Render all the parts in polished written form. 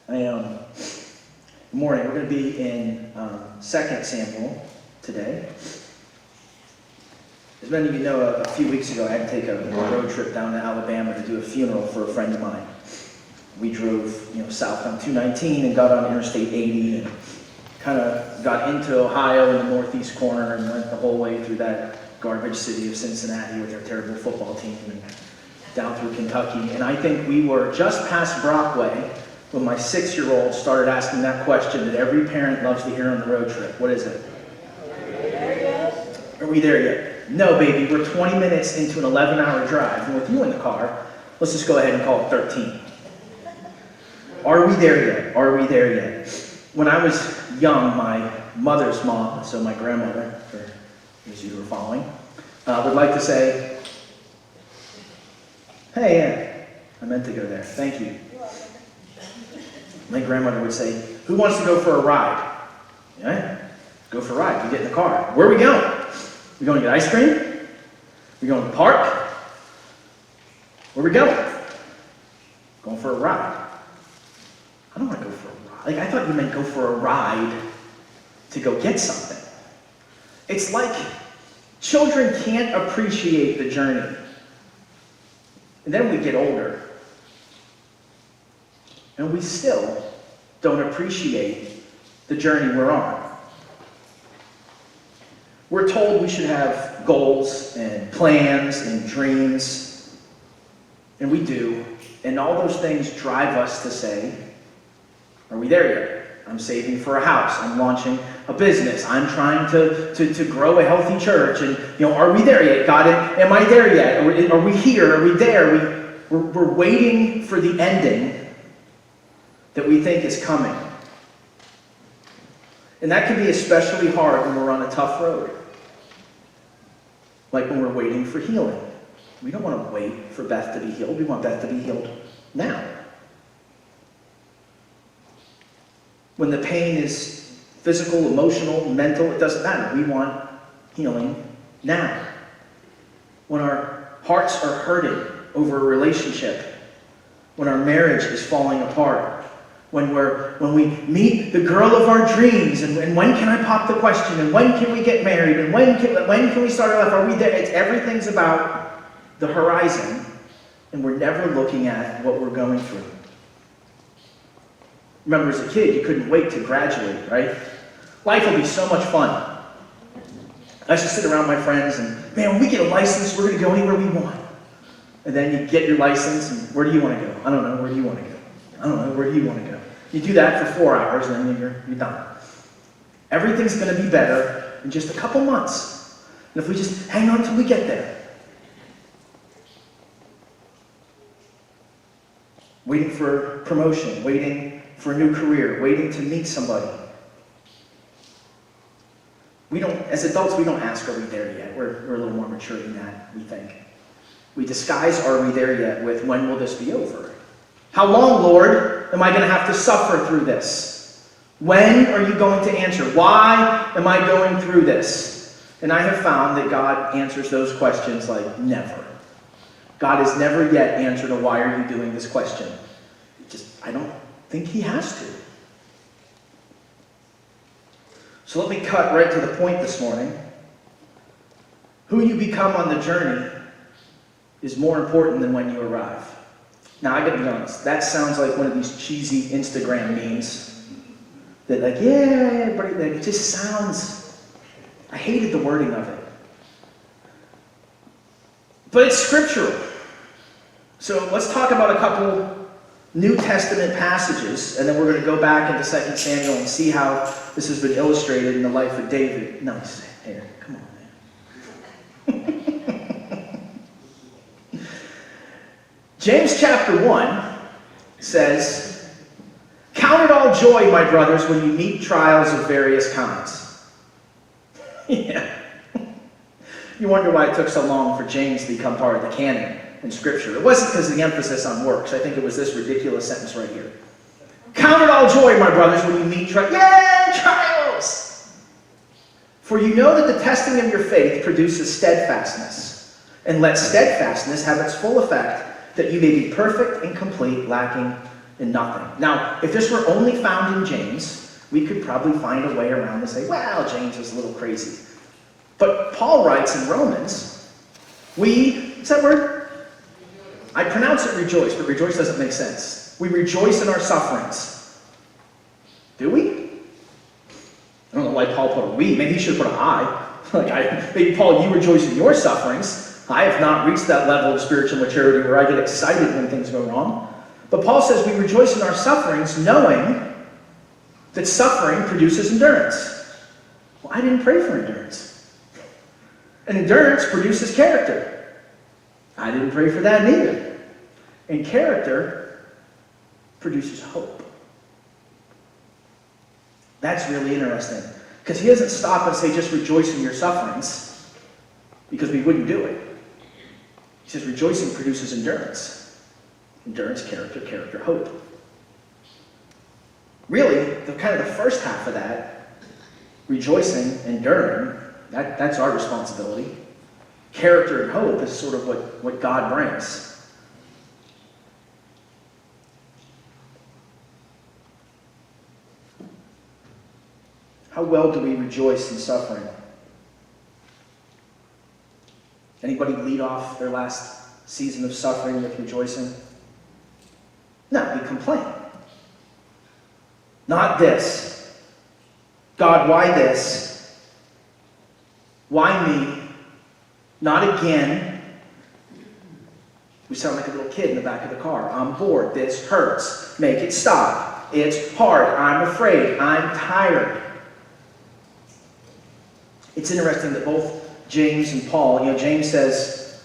Good morning. We're going to be in 2 Samuel today. As many of you know, a few weeks ago I had to take a road trip down to Alabama to do a funeral for a friend of mine. We drove south on 219 and got on Interstate 80 and kind of got into Ohio in the northeast corner and went the whole way through that garbage city of Cincinnati with their terrible football team and down through Kentucky. And I think we were just past Brockway when my 6-year-old started asking that question that every parent loves to hear on the road trip. What is it? Are we there yet? Are we there yet? No, baby, we're 20 minutes into an 11-hour drive. And with you in the car, let's just go ahead and call it 13. Are we there yet? Are we there yet? When I was young, my mother's mom, so my grandmother, for those of you who are following, would like to say, "Hey, yeah, I meant to go there. Thank you." My grandmother would say, "Who wants to go for a ride?" Yeah, go for a ride. We get in the car. Where are we going? We going to get ice cream? We going to the park? Where are we going? Going for a ride. I don't want to go for a ride. I thought you meant go for a ride to go get something. It's like children can't appreciate the journey. And then we get older. And we still don't appreciate the journey we're on. We're told we should have goals and plans and dreams. And we do. And all those things drive us to say, are we there yet? I'm saving for a house. I'm launching a business. I'm trying to grow a healthy church. And, are we there yet? God, am I there yet? Are we here? Are we there? We're waiting for the ending that we think is coming. And that can be especially hard when we're on a tough road. Like when we're waiting for healing. We don't want to wait for Beth to be healed. We want Beth to be healed now. When the pain is physical, emotional, mental, it doesn't matter. We want healing now. When our hearts are hurting over a relationship, when our marriage is falling apart, when we meet the girl of our dreams, and when can I pop the question, and when can we get married, and when can we start our life? Are we there? Everything's about the horizon, and we're never looking at what we're going through. Remember, as a kid, you couldn't wait to graduate, right? Life will be so much fun. I used to sit around my friends and, man, when we get a license, we're going to go anywhere we want. And then you get your license, and where do you want to go? I don't know. Where do you want to go? I don't know. Where do you want to go? You do that for 4 hours, and then you're done. Everything's going to be better in just a couple months. And if we just hang on until we get there. Waiting for promotion, waiting for a new career, waiting to meet somebody. As adults, we don't ask, are we there yet? We're a little more mature than that, we think. We disguise, are we there yet, with when will this be over? How long, Lord, am I going to have to suffer through this? When are you going to answer? Why am I going through this? And I have found that God answers those questions like never. God has never yet answered a why are you doing this question. I don't think he has to. So let me cut right to the point this morning. Who you become on the journey is more important than when you arrive. Now, I gotta be honest, that sounds like one of these cheesy Instagram memes that it just sounds, I hated the wording of it. But it's scriptural. So let's talk about a couple New Testament passages, and then we're going to go back into 2 Samuel and see how this has been illustrated in the life of David. No, here, come on, man. James chapter 1 says, "Count it all joy, my brothers, when you meet trials of various kinds." Yeah. You wonder why it took so long for James to become part of the canon in Scripture. It wasn't because of the emphasis on works. I think it was this ridiculous sentence right here. "Count it all joy, my brothers, when you meet trials. For you know that the testing of your faith produces steadfastness. And let steadfastness have its full effect, that you may be perfect and complete, lacking in nothing. Now, if this were only found in James, we could probably find a way around to say, well, James was a little crazy. But Paul writes in Romans, what's that word? I pronounce it rejoice, but rejoice doesn't make sense. We rejoice in our sufferings. Do we? I don't know why Paul put a we. Maybe he should put an I. Maybe Paul, you rejoice in your sufferings. I have not reached that level of spiritual maturity where I get excited when things go wrong. But Paul says we rejoice in our sufferings knowing that suffering produces endurance. Well, I didn't pray for endurance. And endurance produces character. I didn't pray for that neither. And character produces hope. That's really interesting. Because he doesn't stop and say, just rejoice in your sufferings, because we wouldn't do it. He says, rejoicing produces endurance. Endurance, character, character, hope. Really, the first half of that, rejoicing, enduring, that's our responsibility. Character and hope is sort of what God brings. How well do we rejoice in suffering? Anybody lead off their last season of suffering with rejoicing? No, we complain. Not this. God, why this? Why me? Not again. We sound like a little kid in the back of the car. I'm bored. This hurts. Make it stop. It's hard. I'm afraid. I'm tired. It's interesting that both James and Paul, James says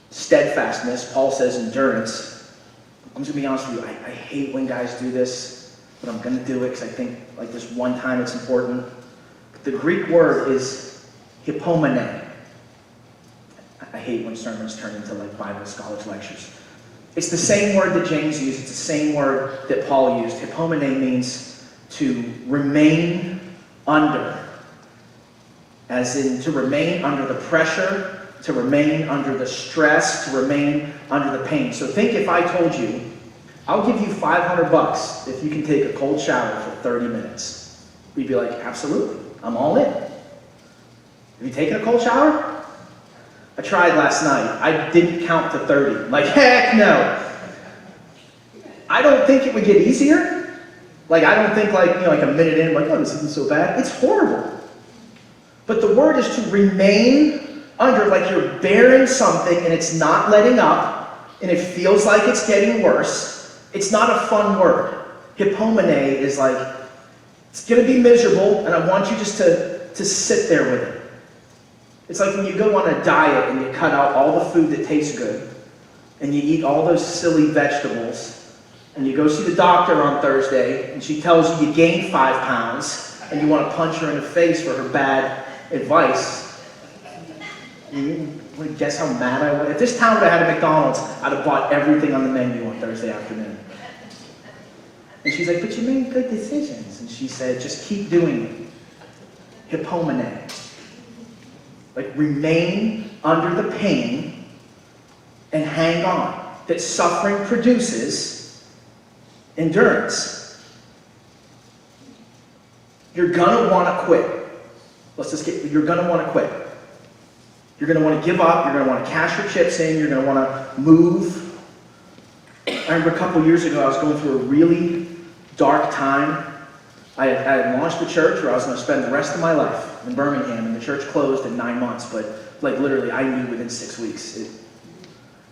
steadfastness, Paul says endurance. I'm just going to be honest with you, I hate when guys do this, but I'm going to do it because I think like this one time it's important. The Greek word is hypomene. I hate when sermons turn into like Bible scholars lectures. It's the same word that James used, it's the same word that Paul used. Hypomene means to remain under. As in to remain under the pressure, to remain under the stress, to remain under the pain. So think if I told you, I'll give you $500 if you can take a cold shower for 30 minutes. We'd be like, absolutely, I'm all in. Have you taken a cold shower? I tried last night. I didn't count to 30. Like, heck no. I don't think it would get easier. Like, I don't think like a minute in, like, oh, this isn't so bad. It's horrible. But the word is to remain under, like you're bearing something and it's not letting up and it feels like it's getting worse. It's not a fun word. Hypomene is like, it's going to be miserable and I want you just to sit there with it. It's like when you go on a diet and you cut out all the food that tastes good and you eat all those silly vegetables and you go see the doctor on Thursday and she tells you gained 5 pounds and you want to punch her in the face for her bad advice. You want to guess how mad I was? If this town would have had a McDonald's, I'd have bought everything on the menu on Thursday afternoon. And she's like, but you made good decisions. And she said, just keep doing it. Hypomene. Like remain under the pain and hang on. That suffering produces endurance. You're gonna want to quit. You're going to want to quit. You're going to want to give up. You're going to want to cash your chips in. You're going to want to move. I remember a couple years ago, I was going through a really dark time. I had launched a church where I was going to spend the rest of my life in Birmingham, and the church closed in 9 months, but like literally I knew within 6 weeks.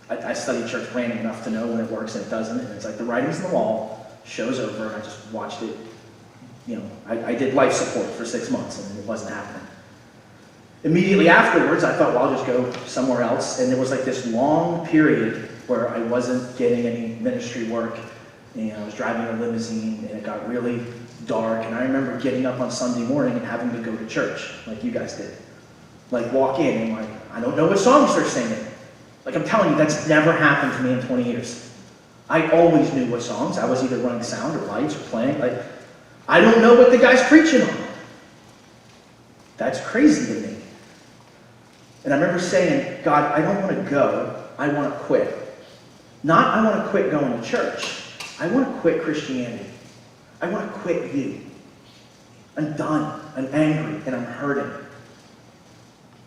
I studied church planning enough to know when it works and it doesn't, and it's like the writing's on the wall, show's over, and I just watched it. I did life support for 6 months and it wasn't happening. Immediately afterwards, I thought, well, I'll just go somewhere else. And there was like this long period where I wasn't getting any ministry work. And I was driving a limousine and it got really dark. And I remember getting up on Sunday morning and having to go to church like you guys did. Like walk in and like, I don't know what songs they're singing. Like I'm telling you, that's never happened to me in 20 years. I always knew what songs. I was either running sound or lights or playing. Like, I don't know what the guy's preaching on. That's crazy to me. And I remember saying, God, I don't want to go. I want to quit. Not I want to quit going to church. I want to quit Christianity. I want to quit you. I'm done. I'm angry and I'm hurting.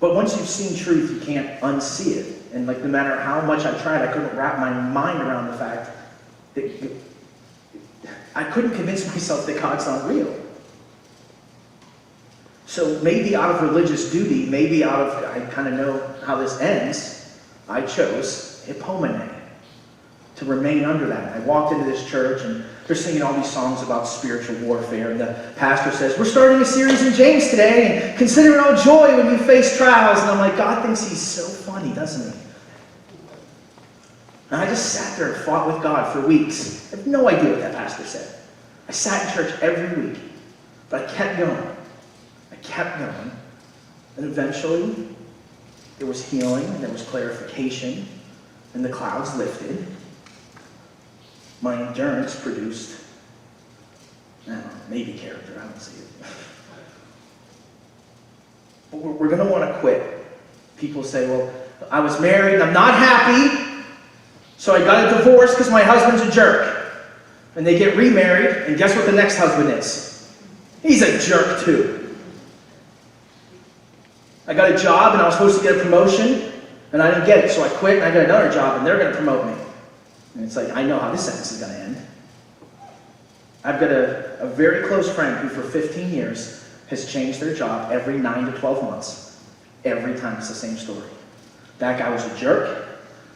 But once you've seen truth, you can't unsee it. And no matter how much I tried, I couldn't wrap my mind around the fact that I couldn't convince myself that God's not real. So maybe out of religious duty, maybe out of, I kind of know how this ends, I chose hypomene, to remain under that. I walked into this church and they're singing all these songs about spiritual warfare, and the pastor says, we're starting a series in James today, and consider it all joy when you face trials. And I'm like, God thinks he's so funny, doesn't he? And I just sat there and fought with God for weeks. I have no idea what that pastor said. I sat in church every week, but I kept going. I kept going. And eventually, there was healing, and there was clarification, and the clouds lifted. My endurance produced, I don't know, maybe character, I don't see it. But we're going to want to quit. People say, well, I was married and I'm not happy, so I got a divorce because my husband's a jerk. And they get remarried, and guess what the next husband is? He's a jerk too. I got a job and I was supposed to get a promotion, and I didn't get it, so I quit and I got another job and they're going to promote me. And it's like, I know how this sentence is going to end. I've got a very close friend who for 15 years has changed their job every 9 to 12 months. Every time it's the same story. That guy was a jerk.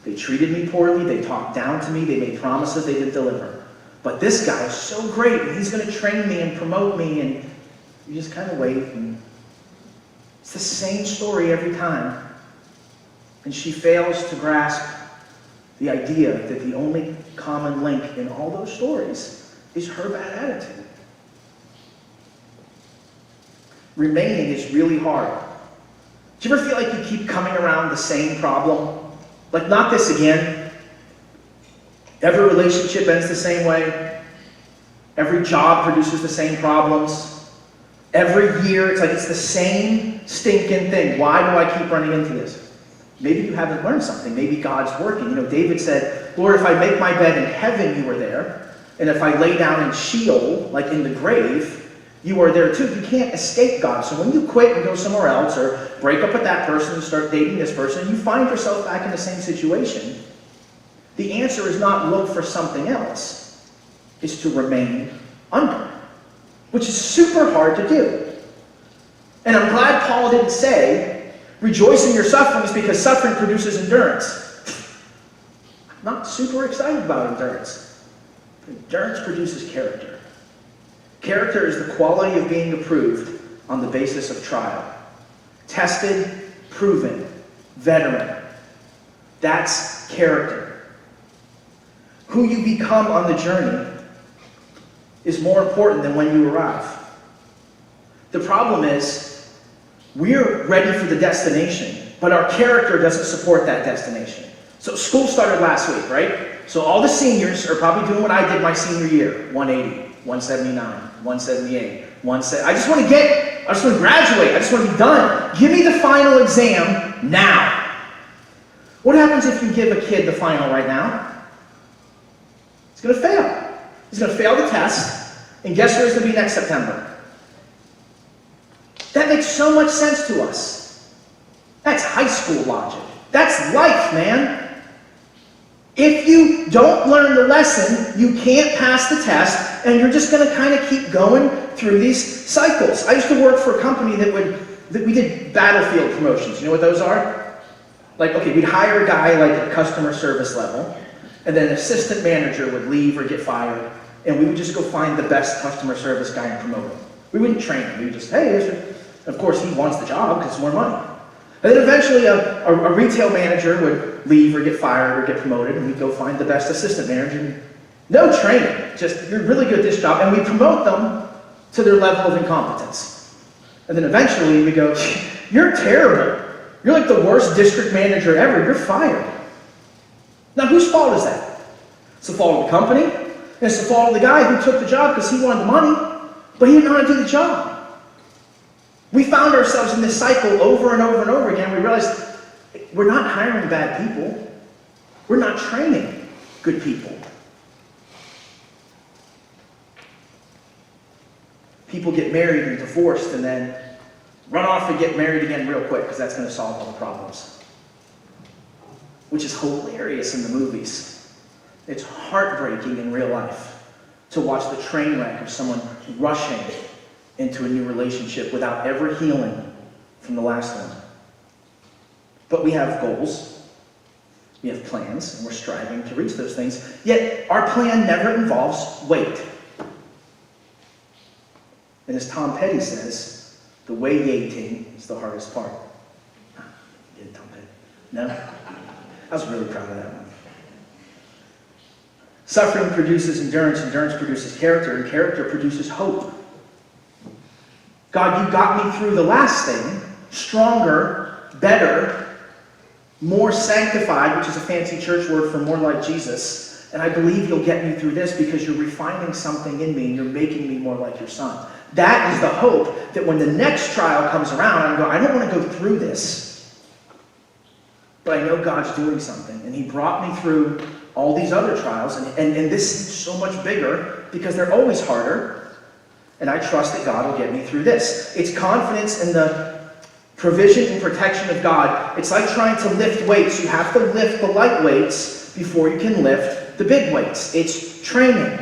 They treated me poorly. They talked down to me. They made promises they didn't deliver. But this guy is so great, and he's going to train me and promote me, and you just kind of wait. And it's the same story every time. And she fails to grasp the idea that the only common link in all those stories is her bad attitude. Remaining is really hard. Do you ever feel like you keep coming around the same problem? Like, not this again. Every relationship ends the same way. Every job produces the same problems. Every year, it's like it's the same stinking thing. Why do I keep running into this? Maybe you haven't learned something. Maybe God's working. David said, Lord, if I make my bed in heaven, you are there. And if I lay down in Sheol, like in the grave, you are there too. You can't escape God. So when you quit and go somewhere else, or break up with that person and start dating this person, you find yourself back in the same situation. The answer is not look for something else. It's to remain under, which is super hard to do. And I'm glad Paul didn't say, rejoice in your sufferings because suffering produces endurance. I'm not super excited about endurance. Endurance produces character. Character is the quality of being approved on the basis of trial. Tested, proven, veteran. That's character. Who you become on the journey is more important than when you arrive. The problem is, we're ready for the destination, but our character doesn't support that destination. So school started last week, right? So all the seniors are probably doing what I did my senior year. 180, 179, 178, 170. I just want to graduate. I just want to be done. Give me the final exam now. What happens if you give a kid the final right now? He's going to fail. He's going to fail the test, and guess where he's going to be next September? That makes so much sense to us. That's high school logic. That's life, man. If you don't learn the lesson, you can't pass the test, and you're just going to kind of keep going through these cycles. I used to work for a company that we did battlefield promotions. You know what those are? Like, okay, we'd hire a guy like at customer service level, and then an assistant manager would leave or get fired, and we would just go find the best customer service guy and promote him. We wouldn't train him. We would just, hey, here's your... Of course, he wants the job because it's more money. And then eventually a retail manager would leave or get fired or get promoted, and we'd go find the best assistant manager. No training, just, you're really good at this job, and we promote them to their level of incompetence. And then eventually we go, you're terrible. You're like the worst district manager ever. You're fired. Now, whose fault is that? It's the fault of the company, and it's the fault of the guy who took the job because he wanted the money, but he didn't know how to do the job. We found ourselves in this cycle over and over and over again. We realized we're not hiring bad people. We're not training good people. people get married and divorced and then run off and get married again real quick because that's going to solve all the problems. Which is hilarious in the movies. It's heartbreaking in real life to watch the train wreck of someone rushing into a new relationship without ever healing from the last one. But we have goals, we have plans, and we're striving to reach those things. Yet our plan never involves wait. And as Tom Petty says, the waiting is the hardest part. You did, Tom Petty? No? I was really proud of that one. Suffering produces endurance, endurance produces character, and character produces hope. God, you got me through the last thing, stronger, better, more sanctified, which is a fancy church word for more like Jesus, and I believe you'll get me through this because you're refining something in me and you're making me more like your son. That is the hope that when the next trial comes around, I don't want to go through this, but I know God's doing something, and he brought me through all these other trials, and this seems so much bigger because they're always harder. And I trust that God will get me through this. It's confidence in the provision and protection of God. It's like trying to lift weights. You have to lift the light weights before you can lift the big weights. It's training.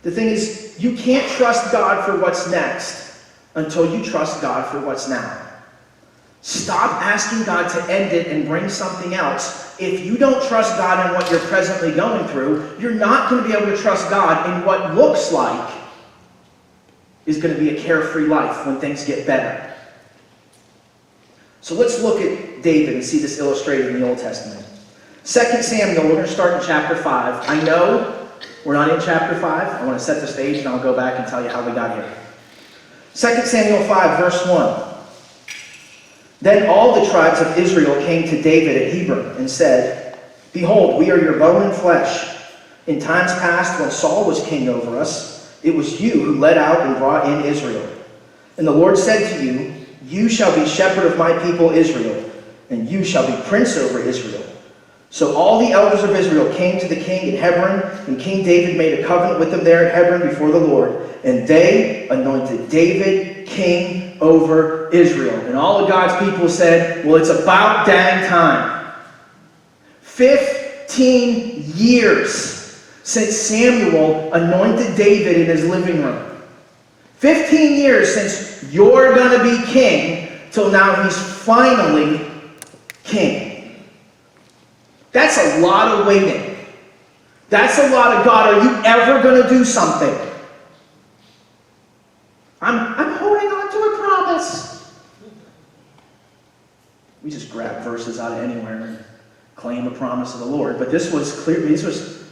The thing is, you can't trust God for what's next until you trust God for what's now. Stop asking God to end it and bring something else. If you don't trust God in what you're presently going through, you're not going to be able to trust God in what looks like is going to be a carefree life when things get better. So let's look at David and see this illustrated in the Old Testament. 2 Samuel, we're going to start in chapter 5. I know we're not in chapter 5. I want to set the stage and I'll go back and tell you how we got here. 2 Samuel 5, verse 1. Then all the tribes of Israel came to David at Hebron and said, Behold, we are your bone and flesh. In times past, when Saul was king over us, it was you who led out and brought in Israel. And the Lord said to you, You shall be shepherd of my people Israel, and you shall be prince over Israel. So all the elders of Israel came to the king at Hebron, and King David made a covenant with them there at Hebron before the Lord. And they anointed David king over Israel. And all of God's people said, well, it's about dang time. 15 years since Samuel anointed David in his living room. 15 years since you're going to be king, till now he's finally king. That's a lot of waiting. That's a lot of God. Are you ever going to do something? I'm holding on to a promise. We just grab verses out of anywhere and claim a promise of the Lord. But this was clear. This was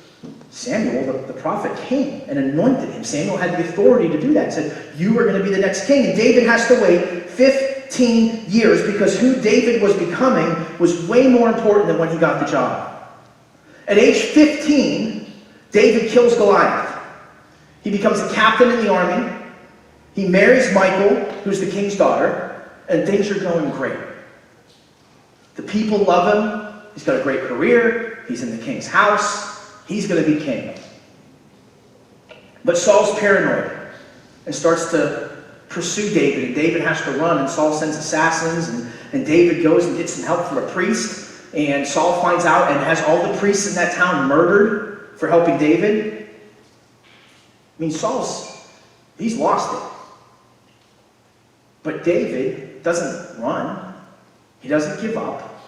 Samuel, the prophet, came and anointed him. Samuel had the authority to do that. Said, you are going to be the next king. And David has to wait 15 years because who David was becoming was way more important than when he got the job. At age 15, David kills Goliath. He becomes a captain in the army. He marries Michal, who's the king's daughter, and things are going great. The people love him. He's got a great career. He's in the king's house. He's going to be king. But Saul's paranoid and starts to pursue David, and David has to run, and Saul sends assassins, and David goes and gets some help from a priest, and Saul finds out and has all the priests in that town murdered for helping David. I mean, he's lost it. But David doesn't run. He doesn't give up.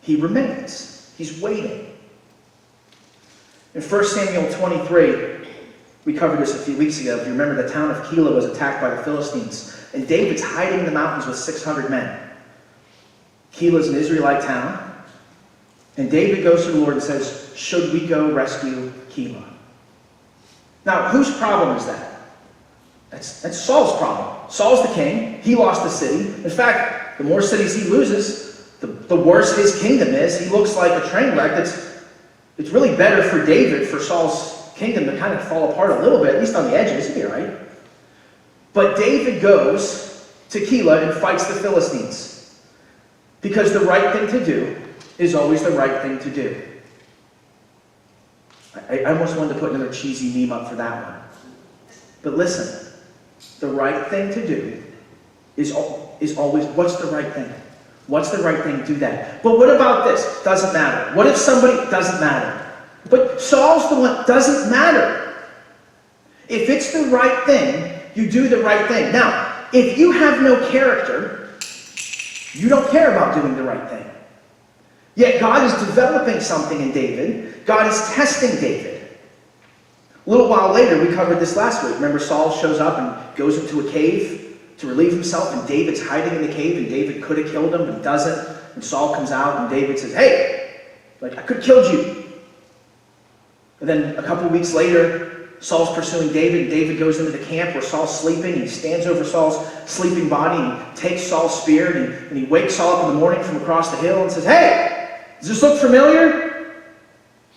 He remains. He's waiting. In 1 Samuel 23, we covered this a few weeks ago. If you remember, the town of Keilah was attacked by the Philistines. And David's hiding in the mountains with 600 men. Keilah's an Israelite town. And David goes to the Lord and says, should we go rescue Keilah? Now, whose problem is that? That's Saul's problem. Saul's the king. He lost the city. In fact, the more cities he loses, the worse his kingdom is. He looks like a train wreck. It's really better for David, for Saul's kingdom to kind of fall apart a little bit, at least on the edges. He'll be all right. But David goes to Keilah and fights the Philistines. Because the right thing to do is always the right thing to do. I almost wanted to put another cheesy meme up for that one. But listen, the right thing to do is always, what's the right thing? What's the right thing? Do that. But what about this? Doesn't matter. What if somebody, doesn't matter. But Saul's the one, doesn't matter. If it's the right thing, you do the right thing. Now, if you have no character, you don't care about doing the right thing. Yet God is developing something in David. God is testing David. A little while later, we covered this last week. Remember, Saul shows up and goes into a cave to relieve himself, and David's hiding in the cave, and David could have killed him, but he doesn't. And Saul comes out, and David says, hey, I could have killed you. And then a couple weeks later, Saul's pursuing David, and David goes into the camp where Saul's sleeping, and he stands over Saul's sleeping body, and he takes Saul's spear, and he wakes Saul up in the morning from across the hill and says, hey, does this look familiar?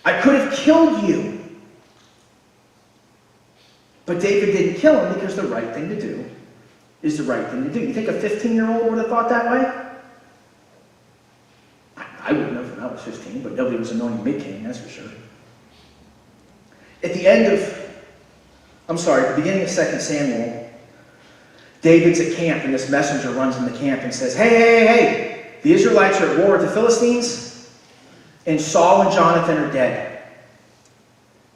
I could have killed you. But David didn't kill him because the right thing to do is the right thing to do. You think a 15-year-old would have thought that way? I wouldn't have when I was 15, but nobody was anointing me king, that's for sure. At the beginning of 2 Samuel, David's at camp, and this messenger runs in the camp and says, hey, the Israelites are at war with the Philistines, and Saul and Jonathan are dead.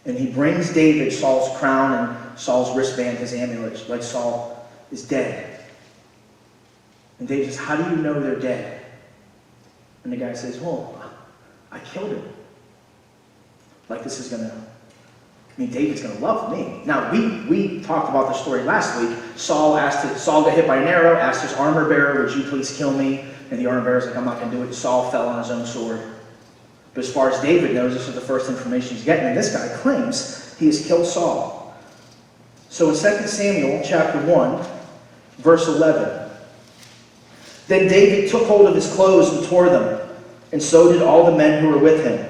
And he brings David Saul's crown and Saul's wristband, his amulet, like Saul is dead. And David says, how do you know they're dead? And the guy says, well, I killed him. David's going to love me. Now, we talked about the story last week. Saul got hit by an arrow, asked his armor bearer, would you please kill me? And the armor bearer's like, I'm not going to do it. Saul fell on his own sword. But as far as David knows, this is the first information he's getting. And this guy claims he has killed Saul. So in 2 Samuel chapter 1, verse 11, then David took hold of his clothes and tore them, and so did all the men who were with him.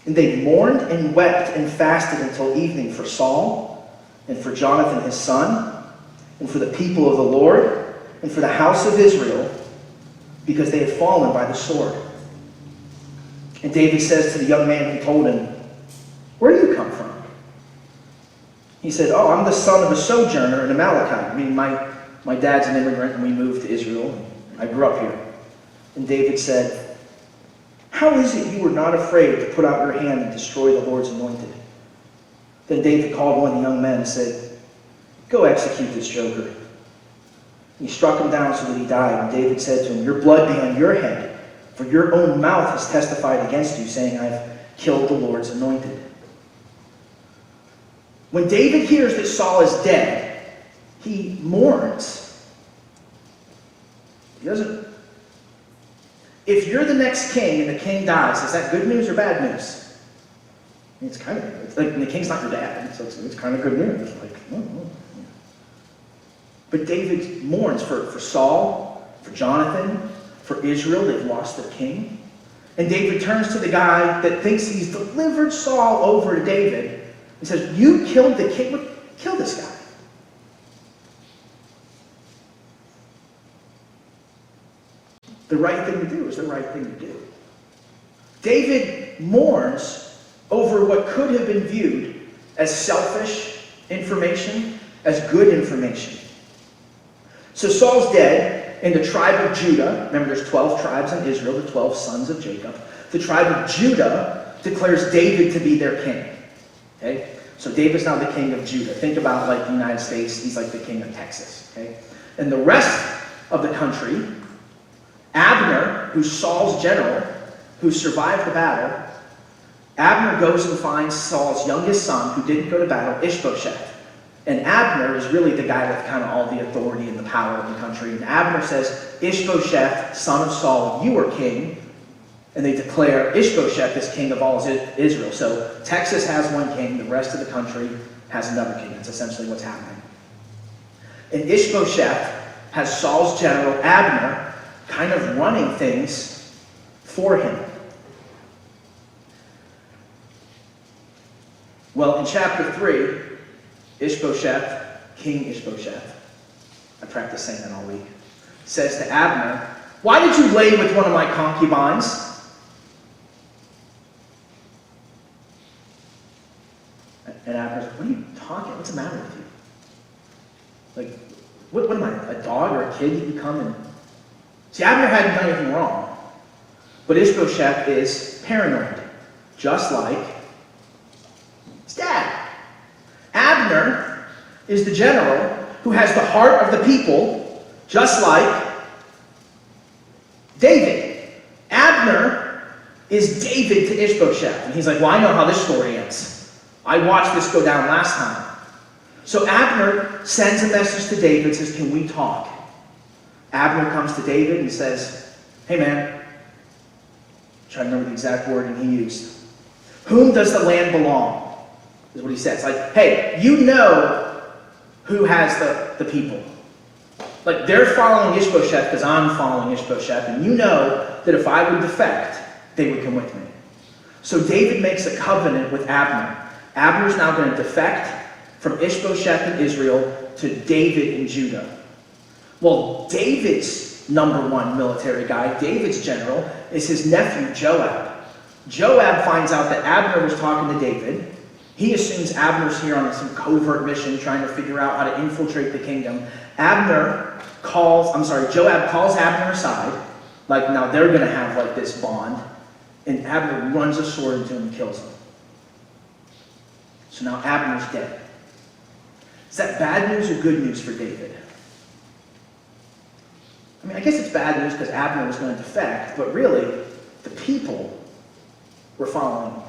And they mourned and wept and fasted until evening for Saul, and for Jonathan his son, and for the people of the Lord, and for the house of Israel, because they had fallen by the sword. And David says to the young man who told him, where do you come from? He said, I'm the son of a sojourner, an Amalekite. My dad's an immigrant, and we moved to Israel. I grew up here. And David said, how is it you were not afraid to put out your hand and destroy the Lord's anointed? Then David called one of the young men and said, go execute this joker. And he struck him down so that he died. And David said to him, your blood be on your head, for your own mouth has testified against you, saying, I've killed the Lord's anointed. When David hears that Saul is dead, he mourns. He doesn't. If you're the next king and the king dies, is that good news or bad news? It's kind of, and the king's not your dad, so it's kind of good news. But David mourns for Saul, for Jonathan, for Israel. They've lost their king. And David turns to the guy that thinks he's delivered Saul over to David and says, you killed the king. Kill this guy. The right thing to do is the right thing to do. David mourns over what could have been viewed as selfish information, as good information. So Saul's dead, and the tribe of Judah, remember there's 12 tribes in Israel, the 12 sons of Jacob. The tribe of Judah declares David to be their king. Okay? So David's now the king of Judah. Think about like the United States, he's like the king of Texas. Okay? And the rest of the country, Abner, who's Saul's general, who survived the battle, Abner goes and finds Saul's youngest son, who didn't go to battle, Ishbosheth. And Abner is really the guy with kind of all the authority and the power in the country. And Abner says, Ishbosheth, son of Saul, you are king. And they declare Ishbosheth is king of all Israel. So Texas has one king, the rest of the country has another king. That's essentially what's happening. And Ishbosheth has Saul's general, Abner, kind of running things for him. Well, in chapter 3, Ishbosheth, King Ishbosheth, I practiced saying that all week, says to Abner, why did you lay with one of my concubines? And Abner's like, what are you talking? What's the matter with you? Like, what am I, a dog or a kid you become? And see, Abner hadn't done anything wrong. But Ishbosheth is paranoid, just like his dad. Abner is the general who has the heart of the people, just like David. Abner is David to Ishbosheth. And he's like, well, I know how this story ends. I watched this go down last time. So Abner sends a message to David, says, can we talk? Abner comes to David and says, hey man, I'm trying to remember the exact wording he used. Whom does the land belong? Is what he says. Like, hey, you know who has the people. Like, they're following Ishbosheth because I'm following Ishbosheth, and you know that if I would defect, they would come with me. So David makes a covenant with Abner. Abner's now going to defect from Ishbosheth in Israel to David in Judah. Well, David's number one military guy, David's general, is his nephew Joab. Joab finds out that Abner was talking to David. He assumes Abner's here on some covert mission trying to figure out how to infiltrate the kingdom. Joab calls Abner aside, like now they're going to have like this bond, and Abner runs a sword into him and kills him. So now Abner's dead. Is that bad news or good news for David? I mean, I guess it's bad news because Abner was going to defect, but really, the people were following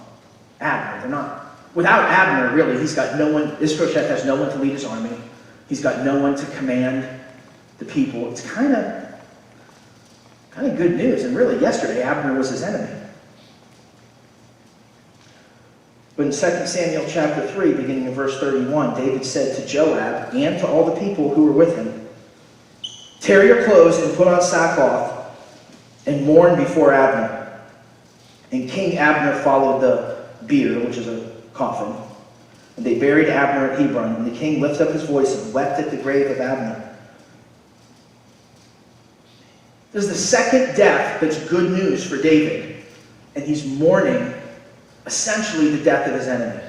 Abner. They're not. Without Abner, really, he's got no one. Ishbosheth has no one to lead his army. He's got no one to command the people. It's kind of good news. And really, yesterday, Abner was his enemy. But in 2 Samuel chapter 3, beginning in verse 31, David said to Joab and to all the people who were with him, tear your clothes and put on sackcloth and mourn before Abner. And King Abner followed the bier, which is a coffin, and they buried Abner at Hebron. And the king lifted up his voice and wept at the grave of Abner. This is the second death that's good news for David, and he's mourning essentially the death of his enemy.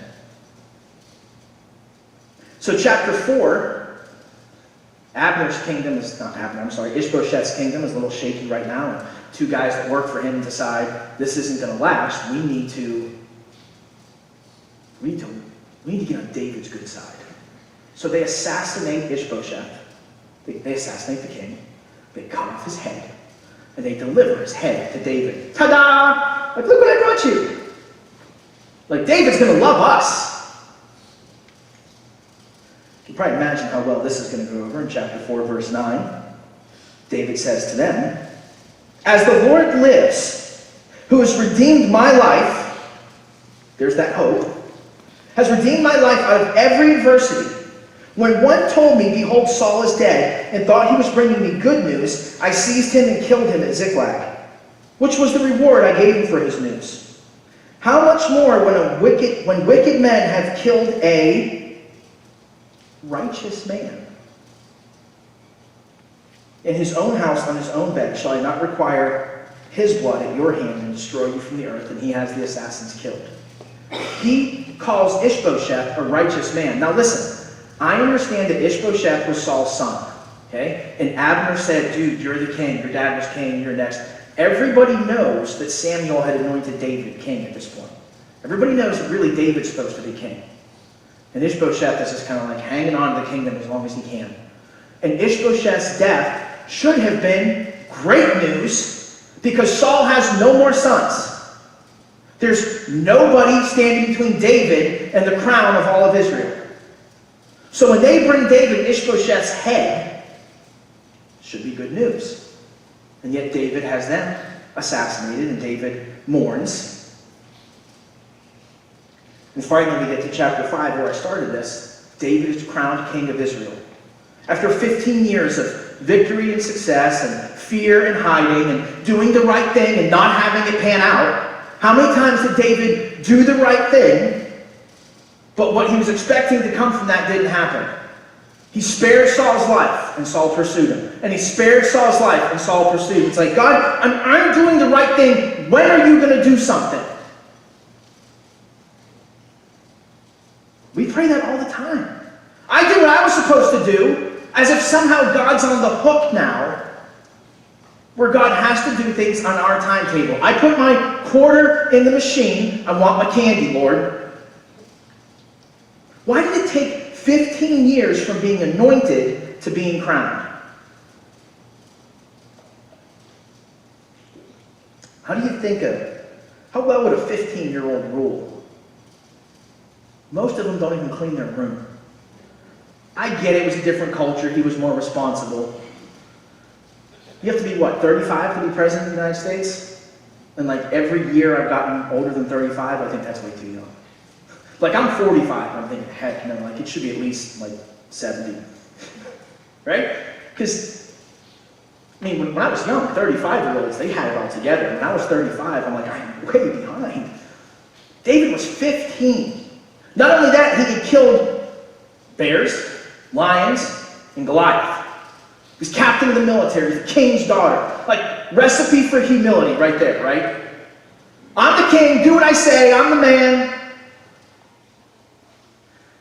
So chapter 4, Ishbosheth's kingdom is a little shaky right now, and two guys that work for him decide this isn't going to last. We need to get on David's good side. So they assassinate Ishbosheth. They assassinate the king. They cut off his head, and they deliver his head to David. Ta-da! Like, look what I brought you. Like, David's going to love us. You can probably imagine how well this is going to go over in chapter 4, verse 9. David says to them, as the Lord lives, who has redeemed my life, there's that hope, has redeemed my life out of every adversity. When one told me, behold, Saul is dead, and thought he was bringing me good news, I seized him and killed him at Ziklag, which was the reward I gave him for his news. How much more when wicked men have killed a righteous man? In his own house, on his own bed, shall I not require his blood at your hand and destroy you from the earth? And he has the assassins killed. He calls Ishbosheth a righteous man. Now listen, I understand that Ishbosheth was Saul's son. Okay? And Abner said, dude, you're the king. Your dad was king. You're next. Everybody knows that Samuel had anointed David king at this point. Everybody knows that really David's supposed to be king. And Ishbosheth is just kind of like hanging on to the kingdom as long as he can. And Ishbosheth's death should have been great news because Saul has no more sons. There's nobody standing between David and the crown of all of Israel. So when they bring David Ishbosheth's head, it should be good news. And yet David has them assassinated, and David mourns. And finally we get to chapter 5 where I started this. David is crowned king of Israel. After 15 years of victory and success and fear and hiding and doing the right thing and not having it pan out, how many times did David do the right thing, but what he was expecting to come from that didn't happen? He spared Saul's life, and Saul pursued him. And he spared Saul's life, and Saul pursued him. It's like, God, I'm doing the right thing. When are you going to do something? We pray that all the time. I did what I was supposed to do, as if somehow God's on the hook now, where God has to do things on our timetable. I put my quarter in the machine. I want my candy, Lord. Why did it take 15 years from being anointed to being crowned? How do you think how well would a 15-year-old rule? Most of them don't even clean their room. I get it was a different culture. He was more responsible. You have to be, 35 to be president of the United States? And every year I've gotten older than 35, I think that's way too young. I'm 45, I'm thinking, heck no, it should be at least 70. Right? Because, when I was young, 35-year-olds, they had it all together. When I was 35, I'm I'm way behind. David was 15. Not only that, he had killed bears, lions, and Goliath. He was captain of the military, the king's daughter. Recipe for humility right there, right? I'm the king, do what I say, I'm the man.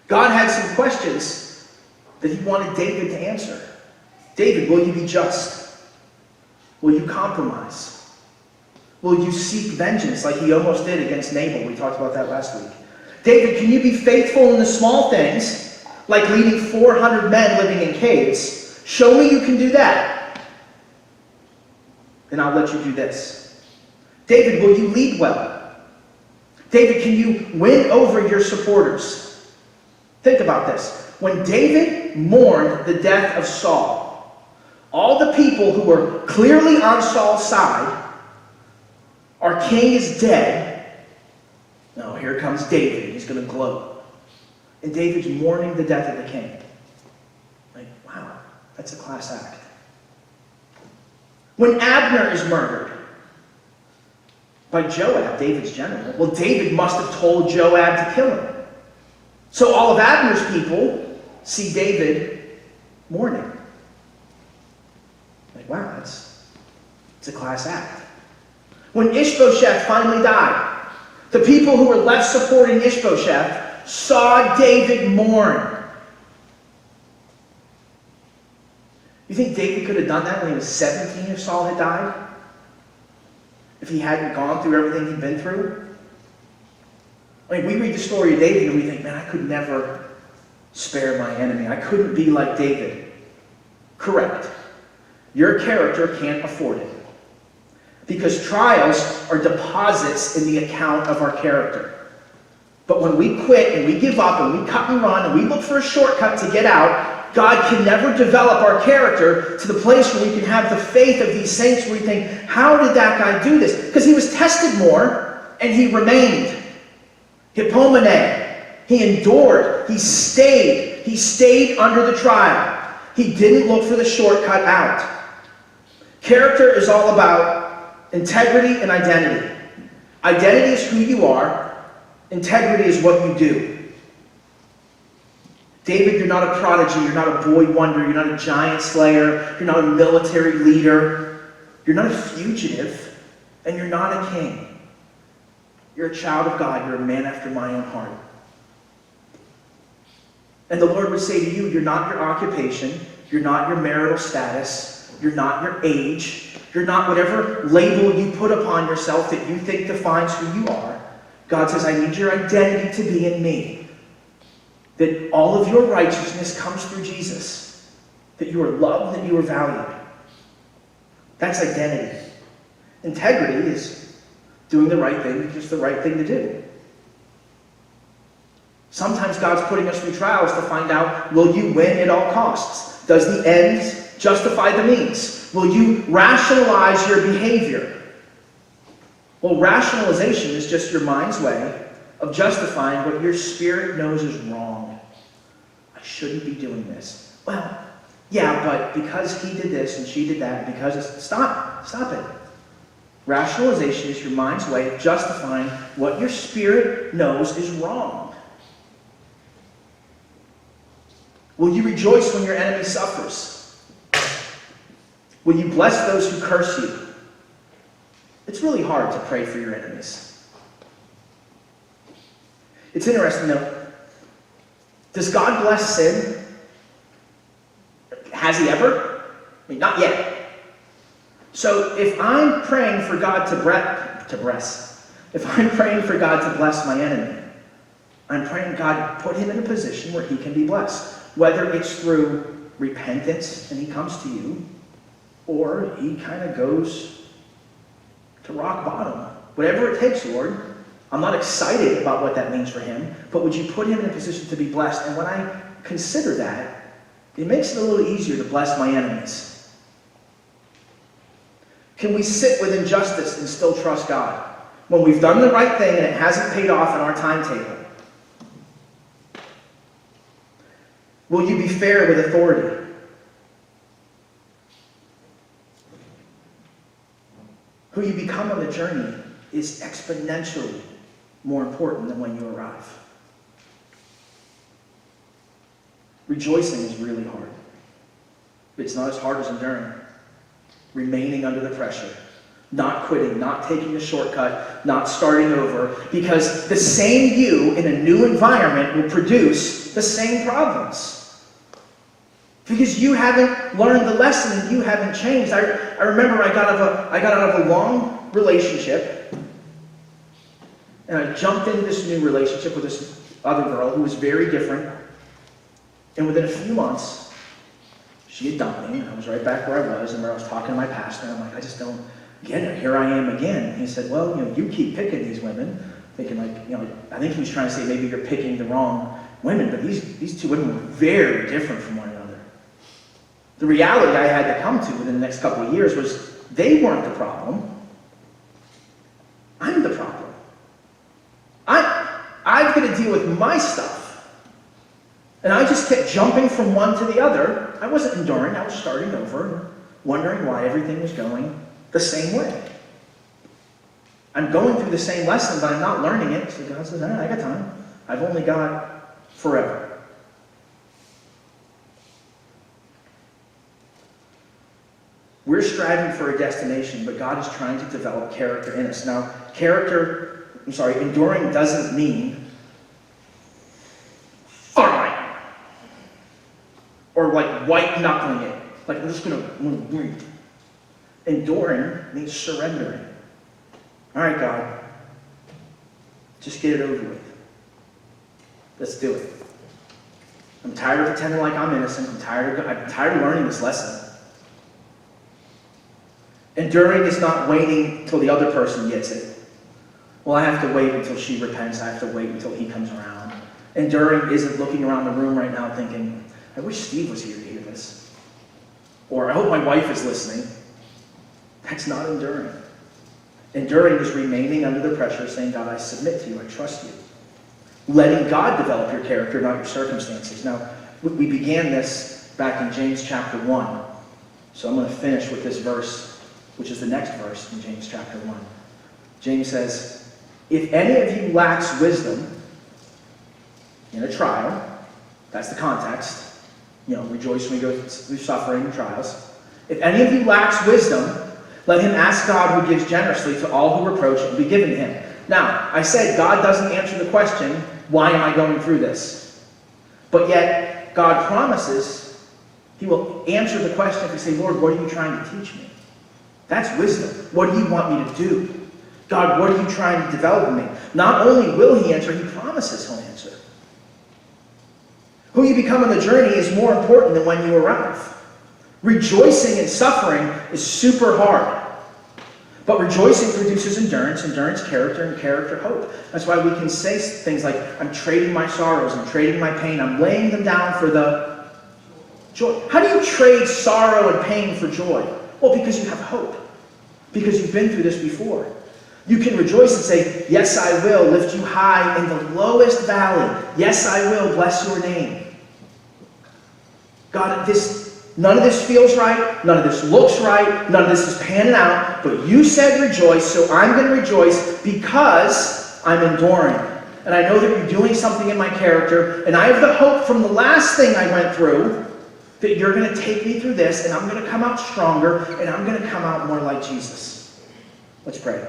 God had some questions that he wanted David to answer. David, will you be just? Will you compromise? Will you seek vengeance like he almost did against Nabal? We talked about that last week. David, can you be faithful in the small things, like leading 400 men living in caves? Show me you can do that, and I'll let you do this. David, will you lead well? David, can you win over your supporters? Think about this. When David mourned the death of Saul, all the people who were clearly on Saul's side, our king is dead. No, here comes David. He's going to gloat. And David's mourning the death of the king. Wow, that's a class act. When Abner is murdered by Joab, David's general, well, David must have told Joab to kill him. So all of Abner's people see David mourning. Wow, it's a class act. When Ishbosheth finally died, the people who were left supporting Ishbosheth saw David mourn. You think David could have done that when he was 17 if Saul had died? If he hadn't gone through everything he'd been through? We read the story of David and we think, man, I could never spare my enemy. I couldn't be like David. Correct. Your character can't afford it. Because trials are deposits in the account of our character. But when we quit and we give up and we cut and run and we look for a shortcut to get out, God can never develop our character to the place where we can have the faith of these saints where we think, how did that guy do this? Because he was tested more and he remained. Hippomene. He endured. He stayed under the trial. He didn't look for the shortcut out. Character is all about integrity and identity. Identity is who you are. Integrity is what you do. David, you're not a prodigy. You're not a boy wonder. You're not a giant slayer. You're not a military leader. You're not a fugitive. And you're not a king. You're a child of God. You're a man after my own heart. And the Lord would say to you, you're not your occupation. You're not your marital status. You're not your age. You're not whatever label you put upon yourself that you think defines who you are. God says, I need your identity to be in me. That all of your righteousness comes through Jesus. That you are loved, that you are valued. That's identity. Integrity is doing the right thing because it's the right thing to do. Sometimes God's putting us through trials to find out, will you win at all costs? Does the end justify the means? Will you rationalize your behavior? Well, rationalization is just your mind's way of justifying what your spirit knows is wrong. I shouldn't be doing this. Well, yeah, but because he did this and she did that, because it's... Stop it. Rationalization is your mind's way of justifying what your spirit knows is wrong. Will you rejoice when your enemy suffers? Will you bless those who curse you? It's really hard to pray for your enemies. It's interesting though, Does God bless sin? Has he ever? I mean, not yet. So if I'm praying for God if I'm praying for God to bless my enemy, I'm praying God put him in a position where he can be blessed. Whether it's through repentance and he comes to you, or he kind of goes to rock bottom. Whatever it takes, Lord. I'm not excited about what that means for him, but would you put him in a position to be blessed? And when I consider that, it makes it a little easier to bless my enemies. Can we sit with injustice and still trust God? When we've done the right thing and it hasn't paid off in our timetable. Will you be fair with authority? Who you become on the journey is exponentially more important than when you arrive. Rejoicing is really hard. It's not as hard as enduring. Remaining under the pressure. Not quitting, not taking a shortcut, not starting over. Because the same you in a new environment will produce the same problems. Because you haven't learned the lesson and you haven't changed. I remember I got out of a long relationship. And I jumped into this new relationship with this other girl who was very different. And within a few months, she had dumped me. And I was right back where I was and where I was talking to my pastor. And I'm like, I just don't get it. Here I am again. And he said, well, you keep picking these women. Thinking I think he was trying to say maybe you're picking the wrong women. But these two women were very different from one another. The reality I had to come to within the next couple of years was they weren't the problem. I'm the problem. I've got to deal with my stuff. And I just kept jumping from one to the other. I wasn't enduring. I was starting over, wondering why everything was going the same way. I'm going through the same lesson, but I'm not learning it. So God says, I got time. I've only got forever. We're striving for a destination, but God is trying to develop character in us. Now, enduring doesn't mean fine. Or like white knuckling it. Like I'm just going to breathe. Enduring means surrendering. All right, God. Just get it over with. Let's do it. I'm tired of pretending like I'm innocent. I'm tired of learning this lesson. Enduring is not waiting till the other person gets it. Well, I have to wait until she repents. I have to wait until he comes around. Enduring isn't looking around the room right now thinking, I wish Steve was here to hear this. Or I hope my wife is listening. That's not enduring. Enduring is remaining under the pressure, saying, God, I submit to you. I trust you. Letting God develop your character, not your circumstances. Now, we began this back in James chapter 1. So I'm going to finish with this verse, which is the next verse in James chapter 1. James says, if any of you lacks wisdom in a trial, that's the context. Rejoice when we go through suffering and trials. If any of you lacks wisdom, let him ask God who gives generously to all who reproach and be given him. Now, I said God doesn't answer the question, why am I going through this? But yet, God promises he will answer the question if we say, Lord, what are you trying to teach me? That's wisdom. What do you want me to do? God, what are you trying to develop in me? Not only will he answer, he promises he'll answer. Who you become on the journey is more important than when you arrive. Rejoicing in suffering is super hard. But rejoicing produces endurance, endurance character, and character hope. That's why we can say things like, I'm trading my sorrows, I'm trading my pain, I'm laying them down for the joy. How do you trade sorrow and pain for joy? Well, because you have hope. Because you've been through this before. You can rejoice and say, yes, I will lift you high in the lowest valley. Yes, I will bless your name. God, none of this feels right. None of this looks right. None of this is panning out. But you said rejoice, so I'm going to rejoice because I'm enduring. And I know that you're doing something in my character. And I have the hope from the last thing I went through that you're going to take me through this and I'm going to come out stronger and I'm going to come out more like Jesus. Let's pray.